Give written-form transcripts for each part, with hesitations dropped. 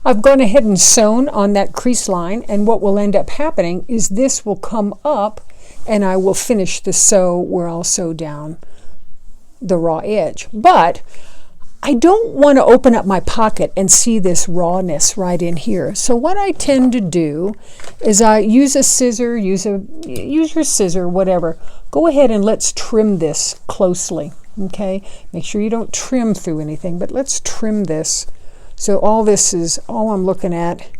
I've gone ahead and sewn on that crease line, and what will end up happening is this will come up and I will finish the sew where I'll sew down the raw edge. But I don't want to open up my pocket and see this rawness right in here. So what I tend to do is I use a scissor, use your scissor, whatever. Go ahead and let's trim this closely, okay? Make sure you don't trim through anything, but let's trim this. So all I'm looking at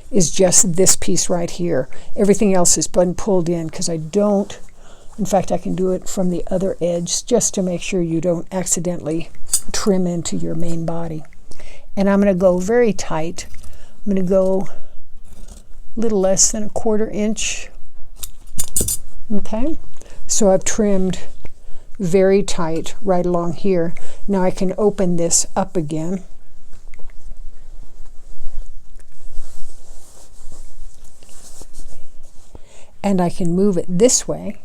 is just this piece right here. Everything else has been pulled in because I don't, in fact, I can do it from the other edge just to make sure you don't accidentally trim into your main body. And I'm going to go very tight. I'm going to go a little less than 1/4 inch. Okay, so I've trimmed very tight right along here. Now I can open this up again. And I can move it this way.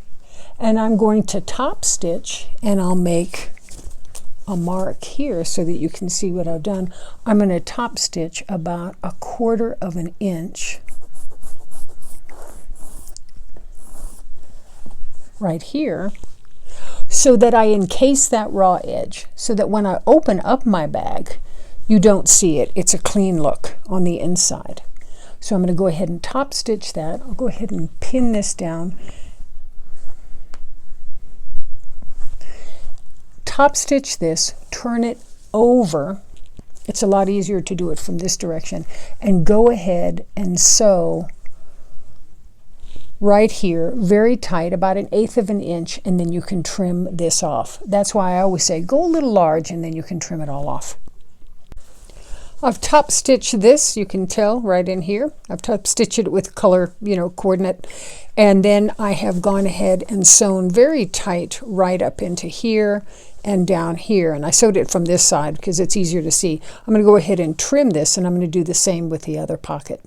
And I'm going to top stitch, and I'll make a mark here so that you can see what I've done. I'm going to top stitch about 1/4 inch right here so that I encase that raw edge, so that when I open up my bag, you don't see it. It's a clean look on the inside. So I'm going to go ahead and top stitch that. I'll go ahead and pin this down. Top stitch this, turn it over. It's a lot easier to do it from this direction. And go ahead and sew right here, very tight, about 1/8 inch, and then you can trim this off. That's why I always say go a little large and then you can trim it all off. I've top stitched this, you can tell right in here. I've top stitched it with color, coordinate. And then I have gone ahead and sewn very tight right up into here and down here. And I sewed it from this side because it's easier to see. I'm going to go ahead and trim this, and I'm going to do the same with the other pocket.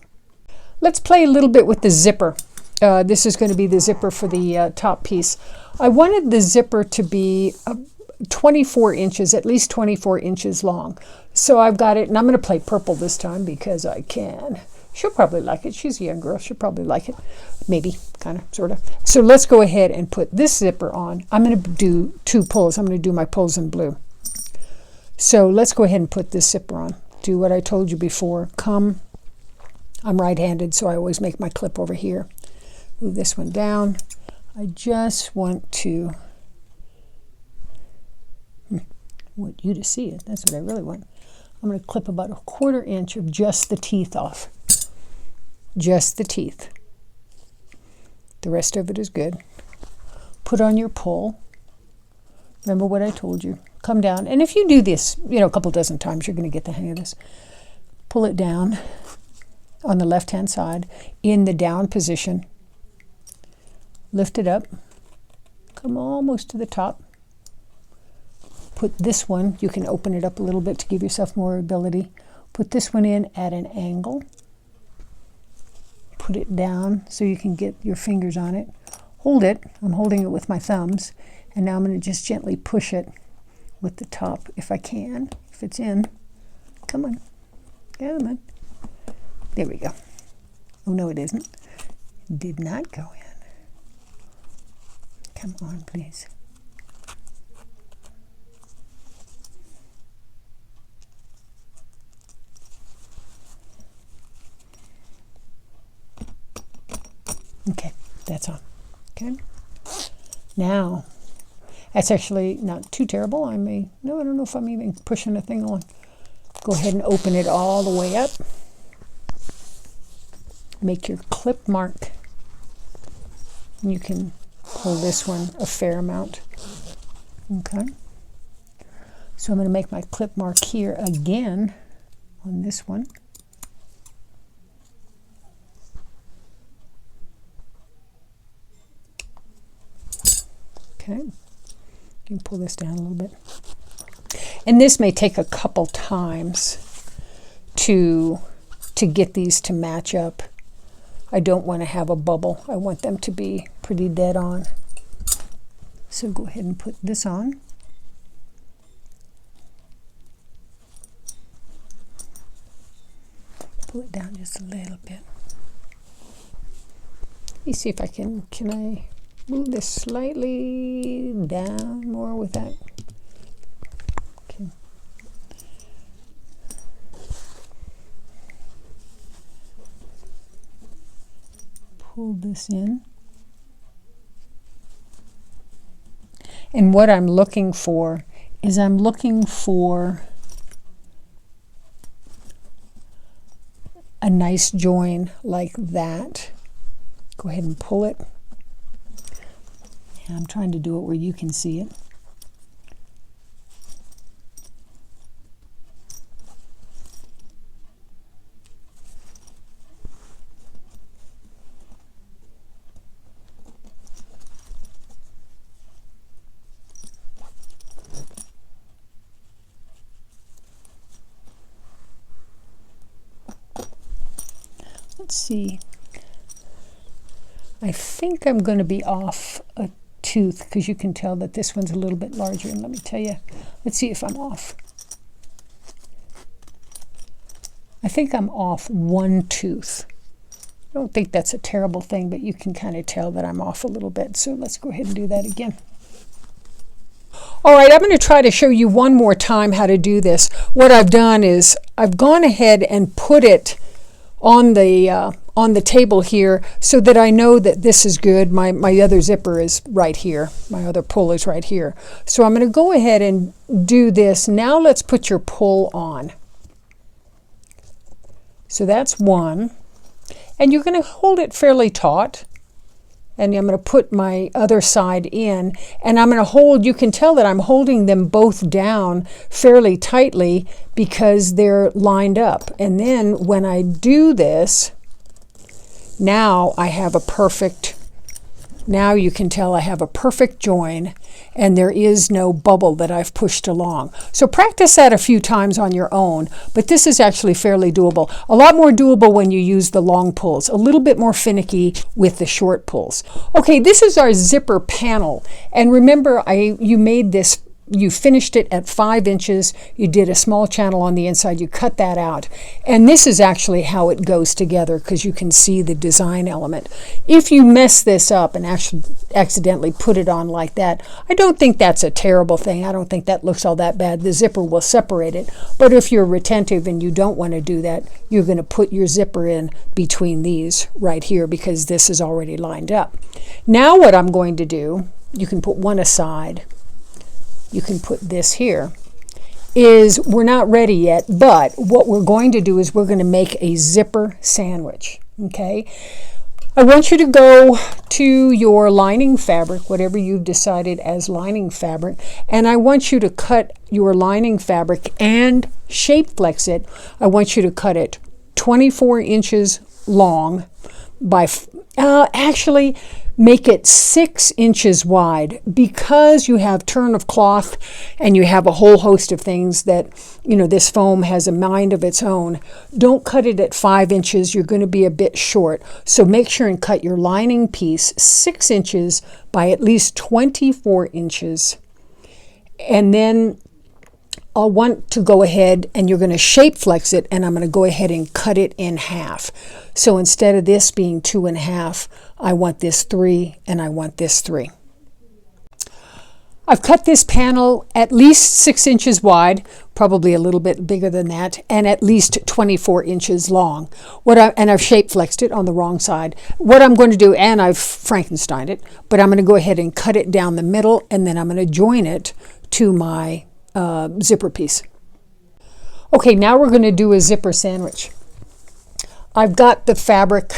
Let's play a little bit with the zipper. This is going to be the zipper for the top piece. I wanted the zipper to be 24 inches, at least 24 inches long. So I've got it, and I'm going to play purple this time because I can. She'll probably like it. She's a young girl. She'll probably like it. Maybe, kind of, sort of. So let's go ahead and put this zipper on. I'm going to do 2 pulls. I'm going to do my pulls in blue. So let's go ahead and put this zipper on. Do what I told you before. I'm right-handed, so I always make my clip over here. Move this one down. I just want you to see it. That's what I really want. I'm going to clip about 1/4 inch of just the teeth off. Just the teeth. The rest of it is good. Put on your pull. Remember what I told you. Come down. And if you do this, a couple dozen times, you're going to get the hang of this. Pull it down on the left-hand side in the down position. Lift it up. Come almost to the top. Put this one, you can open it up a little bit to give yourself more ability. Put this one in at an angle. Put it down so you can get your fingers on it. Hold it. I'm holding it with my thumbs. And now I'm going to just gently push it with the top if I can. If it's in. Come on. Come on. There we go. Oh, no, it isn't. It did not go in. Come on, please. Okay, that's on. Okay. Now, that's actually not too terrible. I don't know if I'm even pushing the thing on. Go ahead and open it all the way up. Make your clip mark. You can pull this one a fair amount. Okay. So I'm going to make my clip mark here again on this one. Okay, you can pull this down a little bit. And this may take a couple times to get these to match up. I don't want to have a bubble. I want them to be pretty dead on. So go ahead and put this on. pull it down just a little bit. Let me see if I can I move this slightly down more with that? Okay. Pull this in. And what I'm looking for is I'm looking for a nice join like that. Go ahead and pull it. And I'm trying to do it where you can see it. Let's see. I think I'm going to be off a tooth because you can tell that this one's a little bit larger. And let me tell you, let's see if I'm off. I think I'm off one tooth. I don't think that's a terrible thing, but you can kind of tell that I'm off a little bit. So let's go ahead and do that again. All right, I'm going to try to show you one more time how to do this. What I've done is I've gone ahead and put it on the table here so that I know that this is good. My other zipper is right here. My other pull is right here. So I'm going to go ahead and do this. Now let's put your pull on. So that's one. And you're going to hold it fairly taut. And I'm going to put my other side in, and I'm going to hold, you can tell that I'm holding them both down fairly tightly because they're lined up. And then when I do this, now I have a perfect, now you can tell I have a perfect join, and there is no bubble that I've pushed along. So practice that a few times on your own, but this is actually fairly doable. A lot more doable when you use the long pulls, a little bit more finicky with the short pulls. Okay, this is our zipper panel, and remember you made this, you finished it at 5 inches, you did a small channel on the inside, you cut that out. And this is actually how it goes together because you can see the design element. If you mess this up and actually accidentally put it on like that, I don't think that's a terrible thing. I don't think that looks all that bad. The zipper will separate it. But if you're retentive and you don't want to do that, you're going to put your zipper in between these right here because this is already lined up. Now what I'm going to do, you can put one aside. You can put this here, is we're not ready yet, but what we're going to do is we're going to make a zipper sandwich, okay? I want you to go to your lining fabric, whatever you've decided as lining fabric, and I want you to cut your lining fabric and shape flex it. I want you to cut it 24 inches long by, actually, make it 6 inches wide because you have turn of cloth and you have a whole host of things that, you know, this foam has a mind of its own. Don't cut it at 5 inches. You're going to be a bit short. So make sure and cut your lining piece 6 inches by at least 24 inches. And then I'll want to go ahead and you're going to shape flex it, and I'm going to go ahead and cut it in half. So instead of this being 2.5, I want this 3 and I want this 3. I've cut this panel at least 6 inches wide, probably a little bit bigger than that, and at least 24 inches long. And I've shape flexed it on the wrong side. What I'm going to do, and I've Frankensteined it, but I'm going to go ahead and cut it down the middle, and then I'm going to join it to my zipper piece. Okay, now we're going to do a zipper sandwich. I've got the fabric,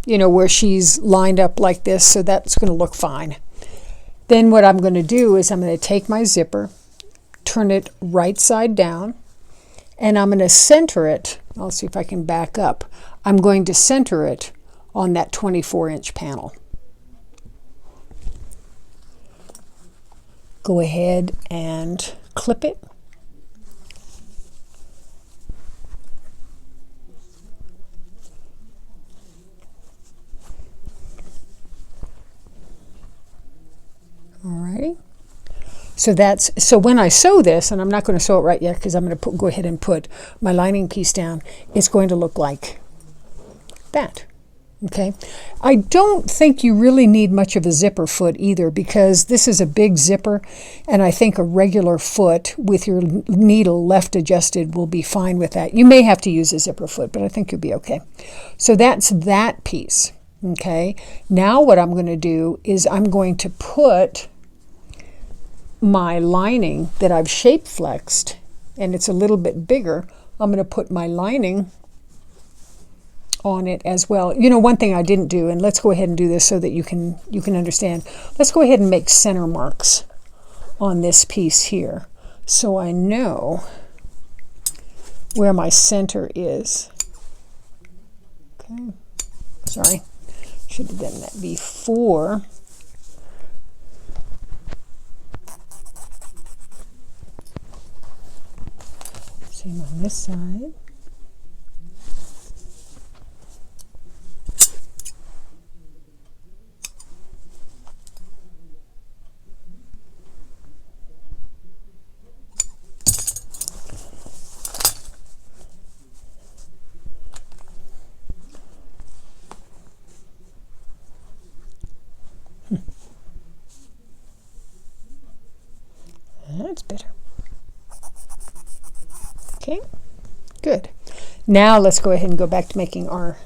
you know, where she's lined up like this, so that's going to look fine. Then what I'm going to do is I'm going to take my zipper, turn it right side down, and I'm going to center it. I'll see if I can back up. I'm going to center it on that 24-inch panel. Go ahead and clip it. Alrighty. So when I sew this, and I'm not going to sew it right yet because I'm going to go ahead and put my lining piece down, it's going to look like that. Okay, I don't think you really need much of a zipper foot either, because this is a big zipper, and I think a regular foot with your needle left adjusted will be fine with that. You may have to use a zipper foot, but I think you'll be okay. So that's that piece. Okay, now what I'm going to do is I'm going to put my lining that I've shape flexed, and it's a little bit bigger. I'm going to put my lining on it as well. You know, one thing I didn't do, and let's go ahead and do this so that you can understand. Let's go ahead and make center marks on this piece here, so I know where my center is. Okay, sorry, should have done that before. Same on this side. That's better. Okay, good. Now let's go ahead and go back to making our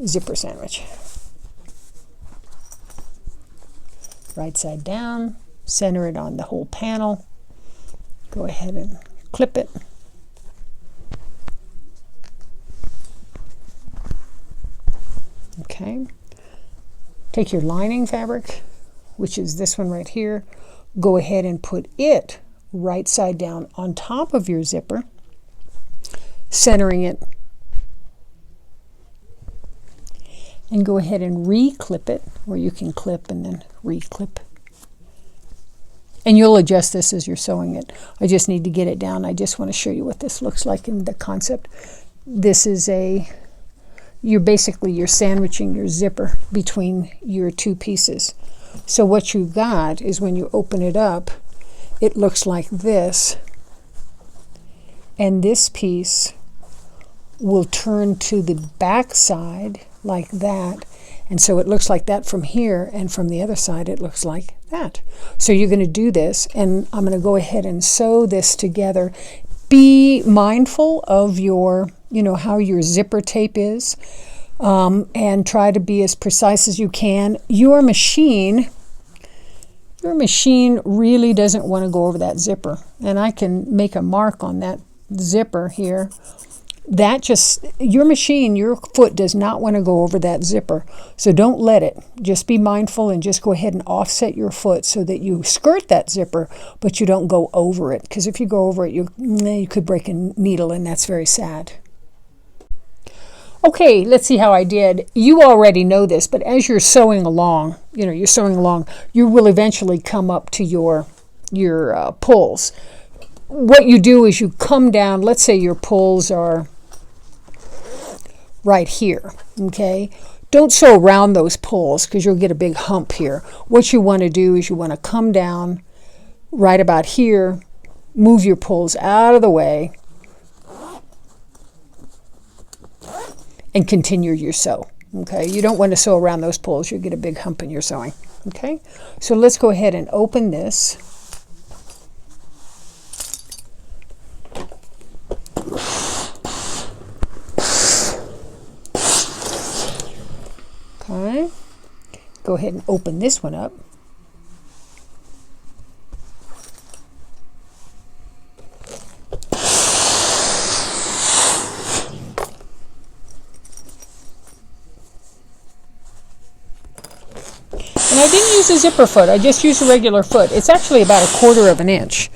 zipper sandwich. Right side down, center it on the whole panel. Go ahead and clip it. Okay. Take your lining fabric, which is this one right here. Go ahead and put it right side down on top of your zipper, centering it, and go ahead and re-clip it, or you can clip and then re-clip. And you'll adjust this as you're sewing it. I just need to get it down. I just want to show you what this looks like in the concept. This is you're sandwiching your zipper between your two pieces. So what you got is when you open it up, it looks like this, and this piece will turn to the back side like that, and so it looks like that from here, and from the other side it looks like that. So you're going to do this, and I'm going to go ahead and sew this together. Be mindful of your, how your zipper tape is, and try to be as precise as you can. Your machine really doesn't want to go over that zipper, and I can make a mark on that zipper here. Your foot does not want to go over that zipper, so don't let it. Just be mindful and just go ahead and offset your foot so that you skirt that zipper, but you don't go over it, because if you go over it, you could break a needle, and that's very sad. Okay, let's see how I did. You already know this, but as you're sewing along, you will eventually come up to your pulls. What you do is you come down. Let's say your pulls are right here, okay? Don't sew around those pulls because you'll get a big hump here. What you want to do is you want to come down right about here, move your pulls out of the way, and continue your sew. Okay, you don't want to sew around those pulls. You'll get a big hump in your sewing. Okay, so let's go ahead and open this. Okay, go ahead and open this one up. And I didn't use a zipper foot. I just used a regular foot. It's actually about 1/4 of an inch.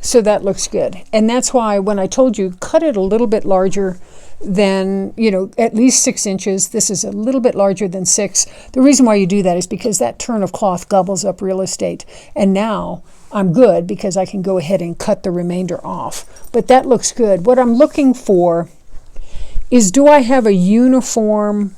So that looks good. And that's why when I told you, cut it a little bit larger than, at least 6 inches. This is a little bit larger than 6. The reason why you do that is because that turn of cloth gobbles up real estate. And now I'm good because I can go ahead and cut the remainder off. But that looks good. What I'm looking for is, do I have a uniform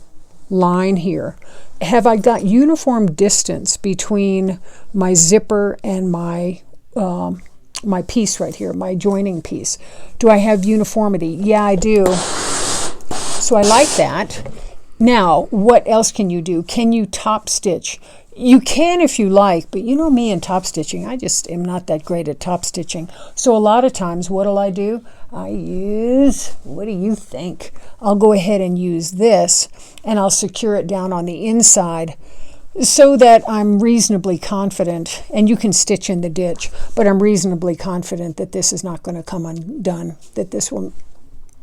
line here? Have I got uniform distance between my zipper and my my piece right here, my joining piece. Do I have uniformity? Yeah, I do. So I like that. Now, what else can you do? Can you top stitch? You can if you like, but you know me and top stitching, I just am not that great at top stitching. So a lot of times, what'll I do? I use, what do you think? I'll go ahead and use this, and I'll secure it down on the inside so that I'm reasonably confident, and you can stitch in the ditch, but I'm reasonably confident that this is not going to come undone, that this will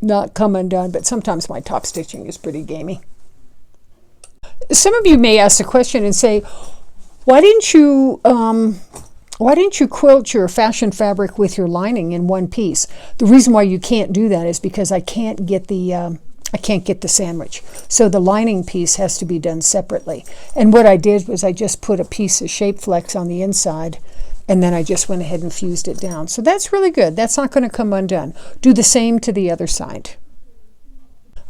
not come undone, but sometimes my top stitching is pretty gamey. Some of you may ask the question and say, why didn't you quilt your fashion fabric with your lining in one piece? The reason why you can't do that is because I can't get the sandwich. So the lining piece has to be done separately. And what I did was I just put a piece of Shape Flex on the inside, and then I just went ahead and fused it down. So that's really good. That's not going to come undone. Do the same to the other side.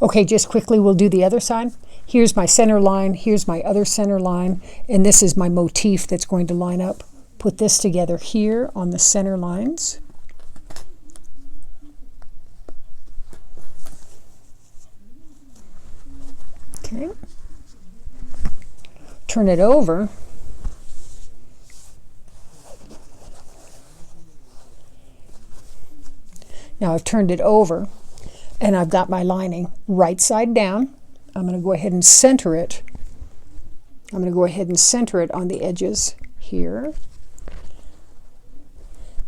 Okay, just quickly, we'll do the other side. Here's my center line, here's my other center line, and this is my motif that's going to line up. Put this together here on the center lines. Okay. Turn it over. Now I've turned it over, and I've got my lining right side down. I'm going to go ahead and center it. I'm going to go ahead and center it on the edges here.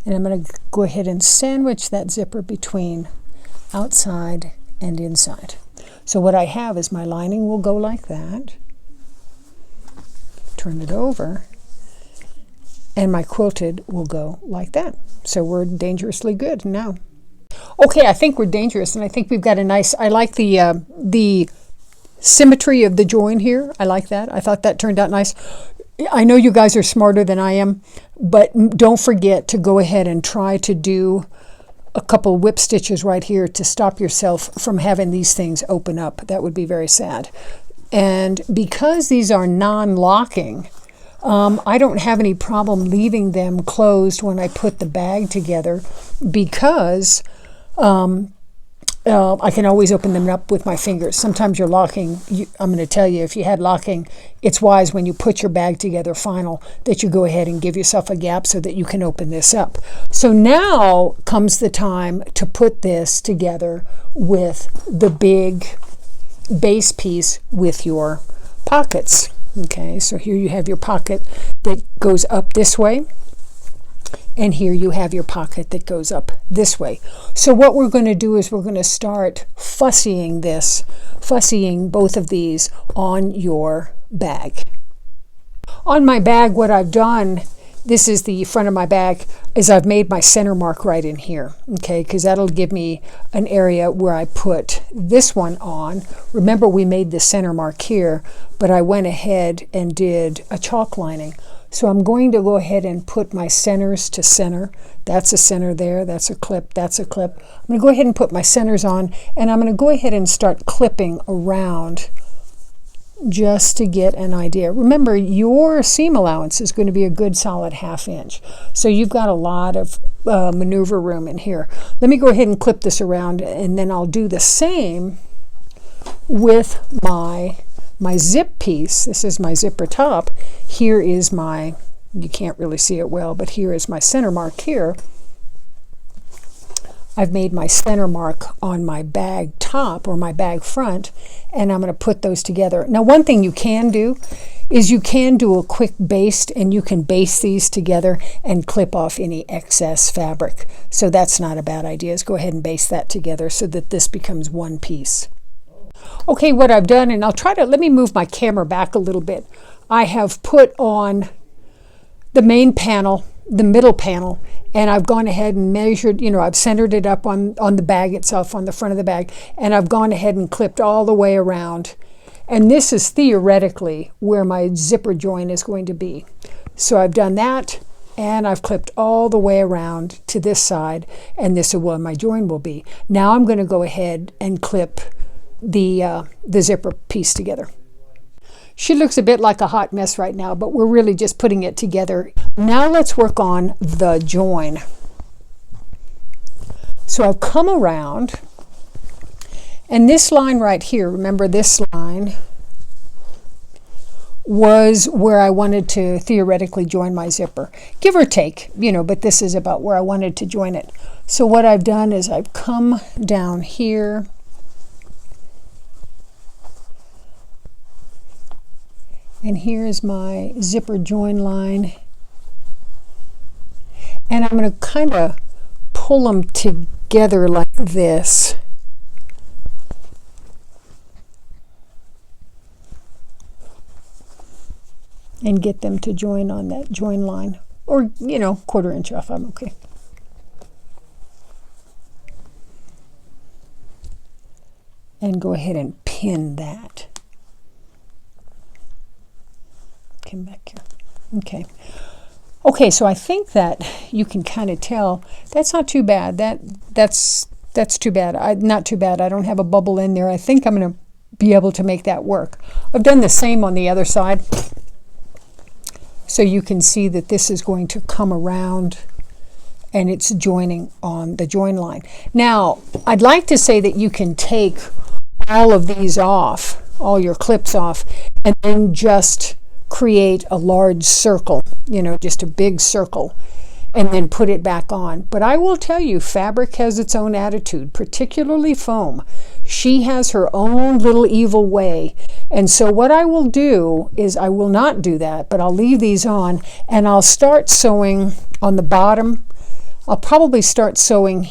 And I'm going to go ahead and sandwich that zipper between outside and inside. So what I have is my lining will go like that. Turn it over. And my quilted will go like that. So we're dangerously good now. Okay, I think we're dangerous, and I think we've got a nice, I like the symmetry of the join here. I like that. I thought that turned out nice. I know you guys are smarter than I am, but don't forget to go ahead and try to do a couple whip stitches right here to stop yourself from having these things open up. That would be very sad. And because these are non-locking, I don't have any problem leaving them closed when I put the bag together, because I can always open them up with my fingers. Sometimes you're locking. I'm going to tell you, if you had locking, it's wise when you put your bag together final that you go ahead and give yourself a gap so that you can open this up. So now comes the time to put this together with the big base piece with your pockets. Okay, so here you have your pocket that goes up this way. And here you have your pocket that goes up this way. So what we're going to do is we're going to start fussying both of these on your bag. On my bag, what I've done, this is the front of my bag, is I've made my center mark right in here, okay, because that'll give me an area where I put this one on. Remember, we made the center mark here, but I went ahead and did a chalk lining. So I'm going to go ahead and put my centers to center. That's a center there, that's a clip, that's a clip. I'm going to go ahead and put my centers on, and I'm going to go ahead and start clipping around just to get an idea. Remember, your seam allowance is going to be a good solid 1/2 inch. So you've got a lot of maneuver room in here. Let me go ahead and clip this around, and then I'll do the same with my zip piece. This is my zipper top. Here is my, you can't really see it well, but here is my center mark here. I've made my center mark on my bag top or my bag front, and I'm going to put those together. Now, one thing you can do is you can do a quick baste, and you can baste these together and clip off any excess fabric. So that's not a bad idea. Is go ahead and baste that together so that this becomes one piece. Okay, what I've done, and I'll try to, let me move my camera back a little bit. I have put on the main panel, the middle panel, and I've gone ahead and measured, I've centered it up on the bag itself, on the front of the bag, and I've gone ahead and clipped all the way around. And this is theoretically where my zipper join is going to be. So I've done that, and I've clipped all the way around to this side, and this is where my join will be. Now I'm going to go ahead and clip the zipper piece together. She looks a bit like a hot mess right now, but we're really just putting it together. Now let's work on the join. So I've come around, and this line right here, remember this line, was where I wanted to theoretically join my zipper. Give or take, but this is about where I wanted to join it. So what I've done is I've come down here, and here's my zipper join line. And I'm going to kind of pull them together like this. And get them to join on that join line. Or, 1/4 inch off, I'm okay. And go ahead and pin that. Come back here. Okay. Okay, so I think that you can kind of tell that's not too bad. That's too bad. Not too bad. I don't have a bubble in there. I think I'm going to be able to make that work. I've done the same on the other side. So you can see that this is going to come around and it's joining on the join line. Now, I'd like to say that you can take all of these off, all your clips off, and then just create a large circle, just a big circle, and then put it back on. But I will tell you, fabric has its own attitude, particularly foam. She has her own little evil way. And so what I will do is I will not do that, but I'll leave these on, and I'll start sewing on the bottom. I'll probably start sewing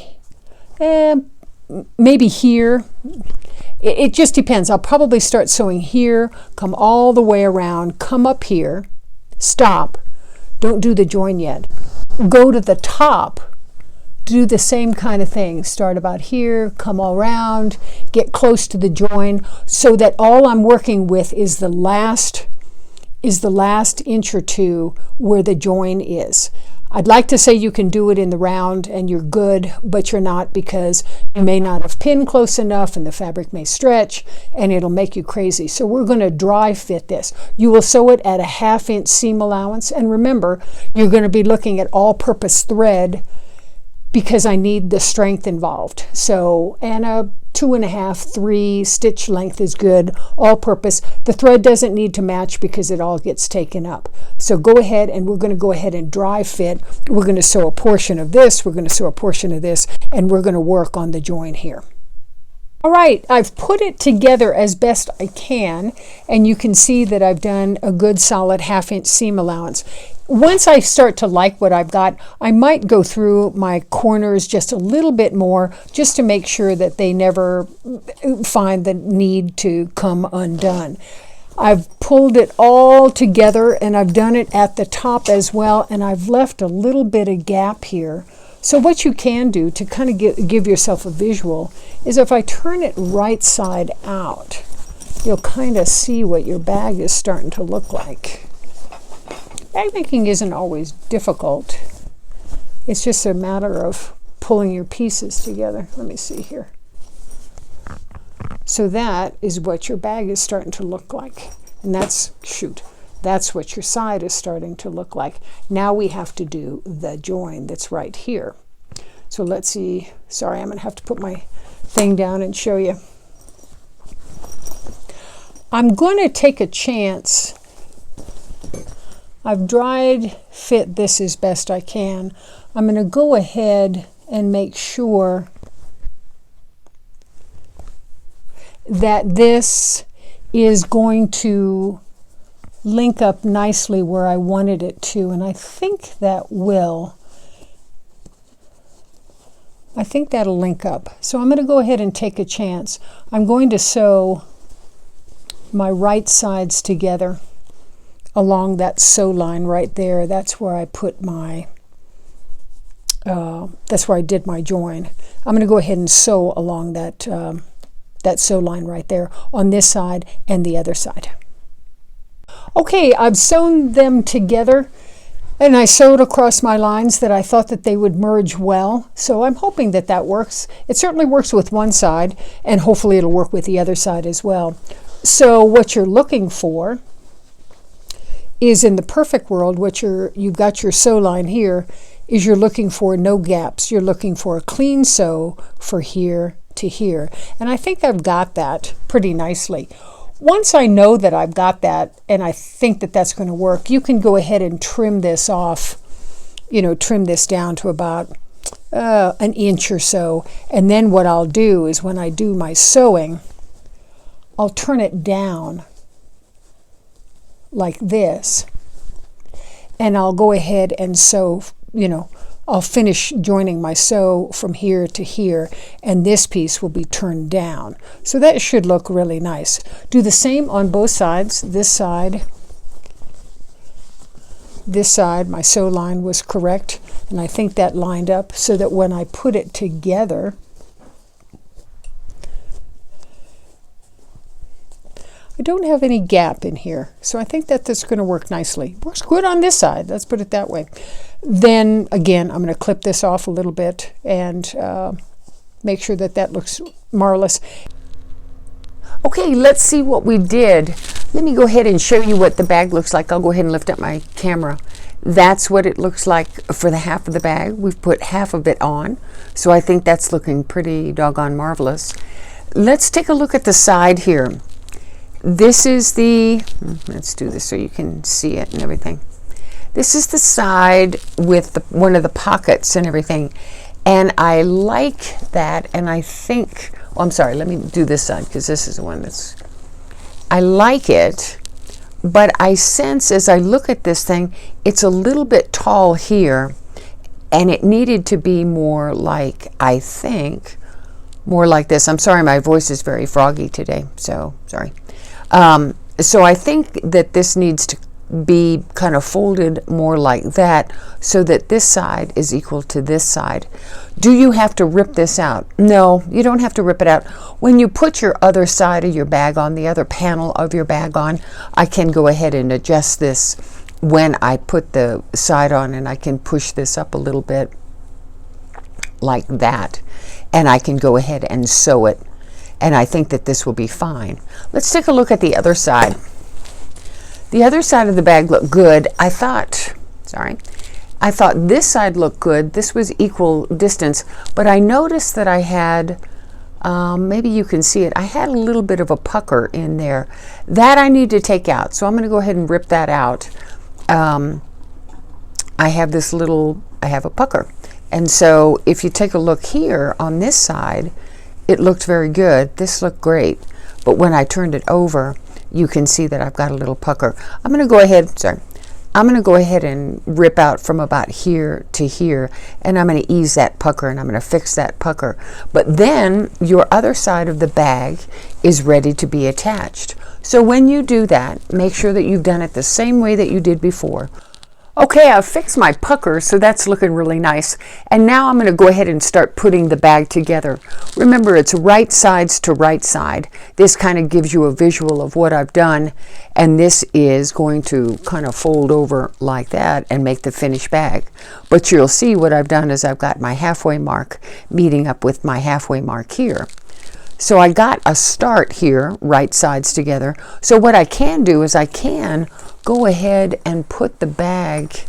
maybe here. It just depends. I'll probably start sewing here, come all the way around, come up here, stop. Don't do the join yet. Go to the top, do the same kind of thing. Start about here, come all around, get close to the join, so that all I'm working with is the last inch or two where the join is. I'd like to say you can do it in the round and you're good, but you're not, because you may not have pinned close enough and the fabric may stretch and it'll make you crazy. So we're going to dry fit this. You will sew it at a 1/2 inch seam allowance, and remember, you're going to be looking at all-purpose thread because I need the strength involved. So, and a 2.5, 3 stitch length is good, all purpose. The thread doesn't need to match because it all gets taken up. So go ahead, and we're going to go ahead and dry fit. We're going to sew a portion of this, we're going to sew a portion of this, and we're going to work on the join here. All right, I've put it together as best I can, and you can see that I've done a good solid 1/2 inch seam allowance. Once I start to like what I've got, I might go through my corners just a little bit more, just to make sure that they never find the need to come undone. I've pulled it all together, and I've done it at the top as well, and I've left a little bit of gap here. So what you can do to kind of give yourself a visual is, if I turn it right side out, you'll kind of see what your bag is starting to look like. Bag making isn't always difficult. It's just a matter of pulling your pieces together. Let me see here. So that is what your bag is starting to look like. And that's what your side is starting to look like. Now we have to do the join that's right here. So let's see. Sorry, I'm going to have to put my thing down and show you. I'm going to take a chance. I've dried fit this as best I can. I'm going to go ahead and make sure that this is going to link up nicely where I wanted it to, and I think that will. I think that'll link up. So I'm going to go ahead and take a chance. I'm going to sew my right sides together along that sew line right there. That's where I put my that's where I did my join. I'm going to go ahead and sew along that that sew line right there on this side and the other side. Okay, I've sewn them together, and I sewed across my lines that I thought that they would merge well. So I'm hoping that that works. It certainly works with one side, and hopefully it'll work with the other side as well. So what you're looking for is in the perfect world, what you've got your sew line here, is you're looking for no gaps. You're looking for a clean sew for here to here. And I think I've got that pretty nicely. Once I know that I've got that and I think that that's going to work, you can go ahead and trim this off, trim this down to about an inch or so. And then what I'll do is when I do my sewing, I'll turn it down like this. And I'll go ahead and sew, I'll finish joining my sew from here to here, and this piece will be turned down. So that should look really nice. Do the same on both sides. This side, my sew line was correct, and I think that lined up so that when I put it together, I don't have any gap in here. So I think that that's going to work nicely. Works good on this side, let's put it that way. Then again, I'm going to clip this off a little bit and make sure that that looks marvelous. Okay, let's see what we did. Let me go ahead and show you what the bag looks like. I'll go ahead and lift up my camera. That's what it looks like for the half of the bag. We've put half of it on, so I think that's looking pretty doggone marvelous. Let's take a look at the side here. This is the, let's do this so you can see it and everything. This is the side with one of the pockets and everything. And I like that, and I think, oh, I'm sorry, let me do this side because this is the one that's, I like it, but I sense as I look at this thing, it's a little bit tall here, and it needed to be more like, I think, more like this. I'm sorry, my voice is very froggy today, so sorry. So I think that this needs to be kind of folded more like that so that this side is equal to this side. Do you have to rip this out? No, you don't have to rip it out. When you put your other side of your bag on, the other panel of your bag on, I can go ahead and adjust this when I put the side on, and I can push this up a little bit like that, and I can go ahead and sew it. And I think that this will be fine. Let's take a look at the other side. The other side of the bag looked good. I thought this side looked good. This was equal distance, but I noticed that I had, maybe you can see it, I had a little bit of a pucker in there. That I need to take out, so I'm going to go ahead and rip that out. I have a pucker. And so if you take a look here on this side, it looked very good. This looked great. But when I turned it over, you can see that I've got a little pucker. I'm going to go ahead and rip out from about here to here, and I'm going to ease that pucker, and I'm going to fix that pucker. But then your other side of the bag is ready to be attached. So when you do that, make sure that you've done it the same way that you did before. Okay, I've fixed my pucker, so that's looking really nice. And now I'm going to go ahead and start putting the bag together. Remember, it's right sides to right side. This kind of gives you a visual of what I've done, and this is going to kind of fold over like that and make the finished bag. But you'll see what I've done is I've got my halfway mark meeting up with my halfway mark here. So I got a start here, right sides together. So what I can do is I can go ahead and put the bag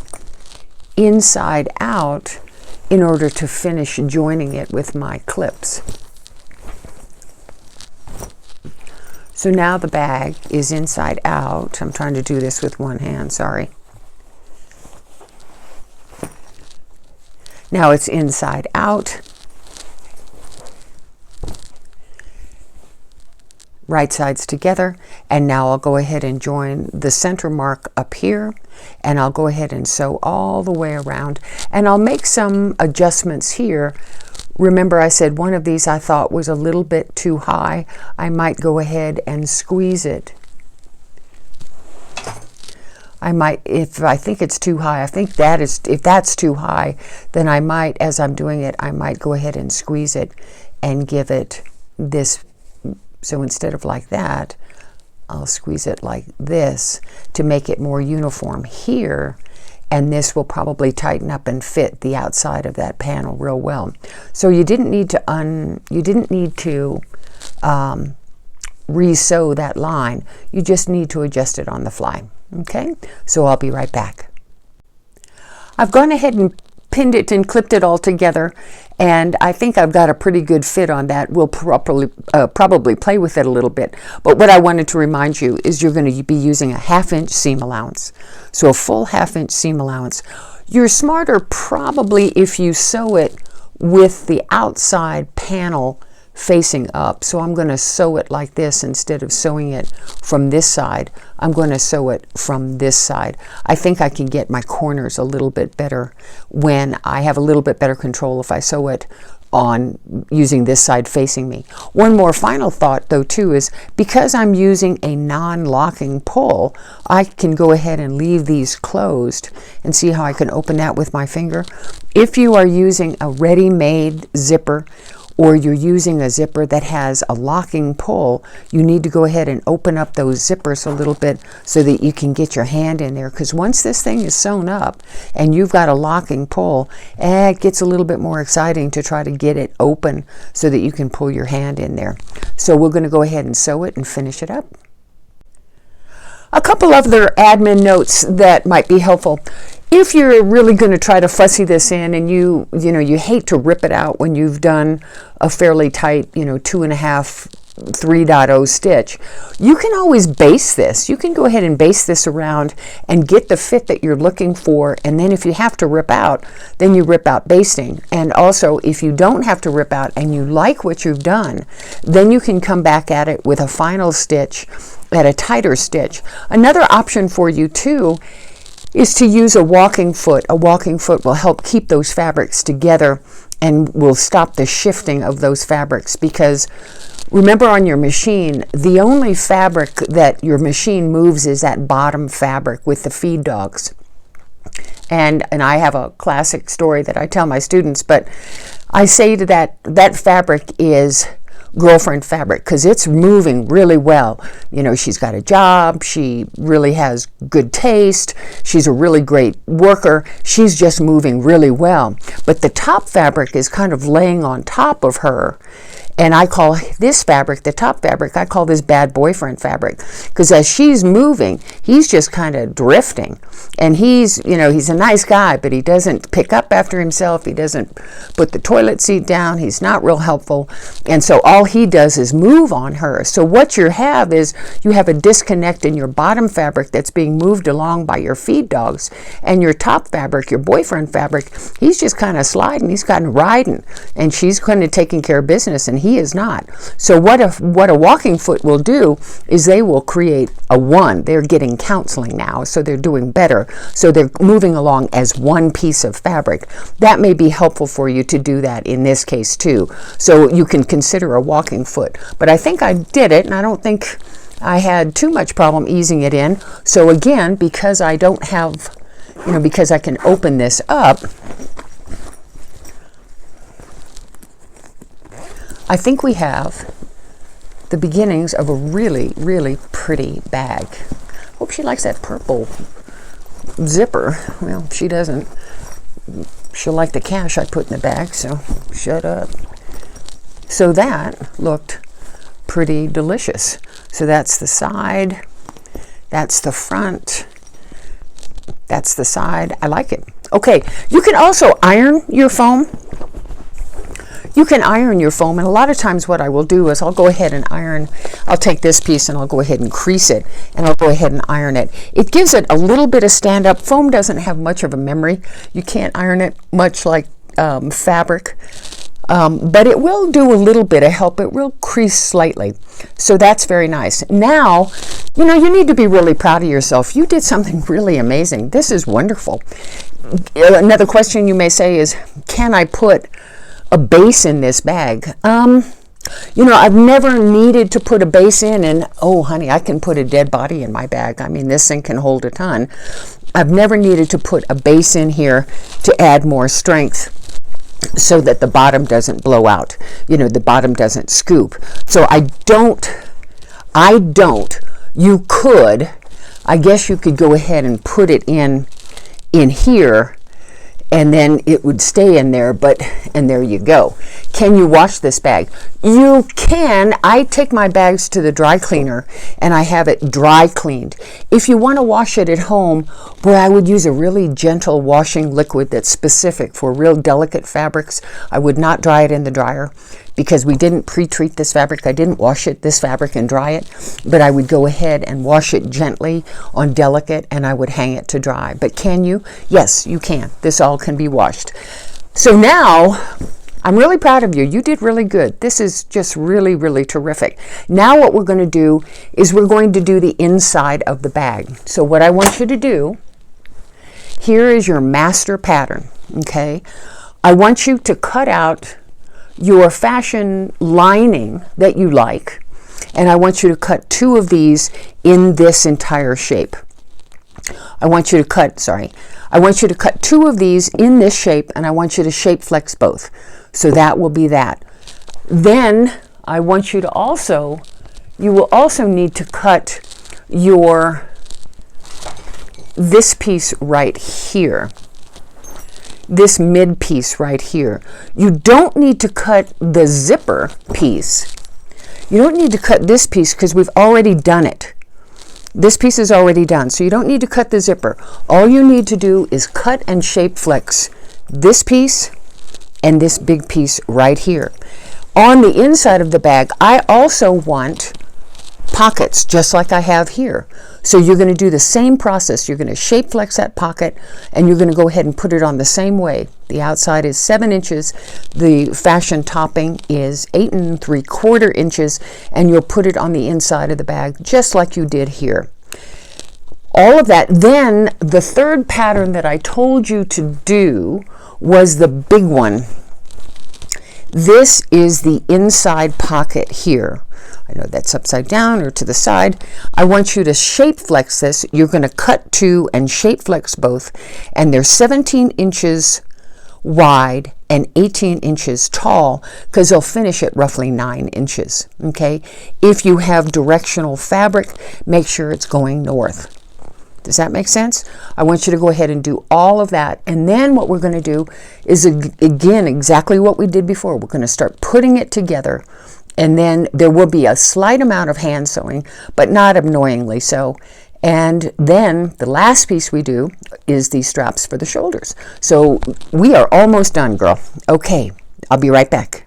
inside out in order to finish joining it with my clips. So now the bag is inside out. I'm trying to do this with one hand, sorry. Now it's inside out. Right sides together, and now I'll go ahead and join the center mark up here, and I'll go ahead and sew all the way around, and I'll make some adjustments here. Remember, I said one of these I thought was a little bit too high. I might go ahead and squeeze it. If I think it's too high, if that's too high, then I might, as I'm doing it, I might go ahead and squeeze it and give it this. So instead of like that, I'll squeeze it like this to make it more uniform here, and this will probably tighten up and fit the outside of that panel real well. So you didn't need to re-sew that line. You just need to adjust it on the fly. Okay, so I'll be right back. I've gone ahead and pinned it and clipped it all together, and I think I've got a pretty good fit on that. We'll probably play with it a little bit, but what I wanted to remind you is you're going to be using a 1/2 inch seam allowance. So a full 1/2 inch seam allowance. You're smarter probably if you sew it with the outside panel facing up. So I'm going to sew it like this instead of sewing it from this side. I'm going to sew it from this side. I think I can get my corners a little bit better when I have a little bit better control if I sew it on using this side facing me. One more final thought though too is because I'm using a non-locking pull, I can go ahead and leave these closed and see how I can open that with my finger. If you are using a ready-made zipper or you're using a zipper that has a locking pull, you need to go ahead and open up those zippers a little bit so that you can get your hand in there, because once this thing is sewn up and you've got a locking pull, it gets a little bit more exciting to try to get it open so that you can pull your hand in there. So we're going to go ahead and sew it and finish it up. A couple of other admin notes that might be helpful. If you're really going to try to fussy this in and you hate to rip it out when you've done a fairly tight, 2.5, 3.0 stitch, you can always base this. You can go ahead and base this around and get the fit that you're looking for, and then if you have to rip out, then you rip out basting. And also, if you don't have to rip out and you like what you've done, then you can come back at it with a final stitch at a tighter stitch. Another option for you too is to use a walking foot. A walking foot will help keep those fabrics together and will stop the shifting of those fabrics, because remember, on your machine, the only fabric that your machine moves is that bottom fabric with the feed dogs. And I have a classic story that I tell my students, but I say to that fabric is girlfriend fabric, because it's moving really well. She's got a job, she really has good taste, she's a really great worker, she's just moving really well. But the top fabric is kind of laying on top of her. And I call this fabric, the top fabric, I call this bad boyfriend fabric, because as she's moving, he's just kind of drifting. And he's a nice guy, but he doesn't pick up after himself. He doesn't put the toilet seat down. He's not real helpful. And so all he does is move on her. So what you have is you have a disconnect in your bottom fabric that's being moved along by your feed dogs. And your top fabric, your boyfriend fabric, he's just kind of sliding. He's kind of riding. And she's kind of taking care of business, and he is not. So what a walking foot will do is they will create a one. They're getting counseling now, so they're doing better. So they're moving along as one piece of fabric. That may be helpful for you to do that in this case too. So you can consider a walking foot. But I think I did it, and I don't think I had too much problem easing it in. So again, because I don't have, because I can open this up, I think we have the beginnings of a really, really pretty bag. Hope she likes that purple zipper. Well, she doesn't. She'll like the cash I put in the bag, so shut up. So that looked pretty delicious. So that's the side, that's the front, that's the side. I like it. Okay, you can also iron your foam. You can iron your foam, and a lot of times what I will do is I'll go ahead and iron. I'll take this piece and I'll go ahead and crease it, and I'll go ahead and iron it. It gives it a little bit of stand-up. Foam doesn't have much of a memory. You can't iron it much like fabric, but it will do a little bit of help. It will crease slightly, so that's very nice. Now, you need to be really proud of yourself. You did something really amazing. This is wonderful. Another question you may say is, can I put a base in this bag? I've never needed to put a base in, and oh honey, I can put a dead body in my bag. I mean, this thing can hold a ton. I've never needed to put a base in here to add more strength so that the bottom doesn't blow out, the bottom doesn't scoop. So I don't. You could, I guess you could go ahead and put it in here, and then it would stay in there, and there you go. can you wash this bag? You can. I take my bags to the dry cleaner and I have it dry cleaned. If you want to wash it at home, boy, I would use a really gentle washing liquid that's specific for real delicate fabrics. I would not dry it in the dryer because we didn't pre-treat this fabric. I didn't wash this fabric and dry it, but I would go ahead and wash it gently on delicate and I would hang it to dry. But can you? Yes, you can. This all can be washed. So now, I'm really proud of you. You did really good. This is just really, really terrific. Now what we're going to do is we're going to do the inside of the bag. So what I want you to do, here is your master pattern, okay? I want you to cut out your fashion lining that you like, and I want you to cut 2 of these in this entire shape. I want you to cut 2 of these in this shape, and I want you to shape flex both. So that will be that. Then I want you to you will also need to cut this piece right here. This mid piece right here. You don't need to cut the zipper piece. You don't need to cut this piece because we've already done it. This piece is already done, so you don't need to cut the zipper. All you need to do is cut and shape flex this piece and this big piece right here. On the inside of the bag, I also want pockets, just like I have here. So you're going to do the same process. You're going to shape flex that pocket, and you're going to go ahead and put it on the same way. The outside is 7 inches. The fashion topping is 8 3/4 inches, and you'll put it on the inside of the bag, just like you did here. All of that. Then the third pattern that I told you to do was the big one. This is the inside pocket here. I know that's upside down or to the side. I want you to shape flex this. You're going to cut 2 and shape flex both, and they're 17 inches wide and 18 inches tall because they'll finish at roughly 9 inches. Okay. If you have directional fabric, make sure it's going north. Does that make sense? I want you to go ahead and do all of that. And then what we're going to do is, again, exactly what we did before. We're going to start putting it together. And then there will be a slight amount of hand sewing, but not annoyingly so. And then the last piece we do is these straps for the shoulders. So we are almost done, girl. Okay, I'll be right back.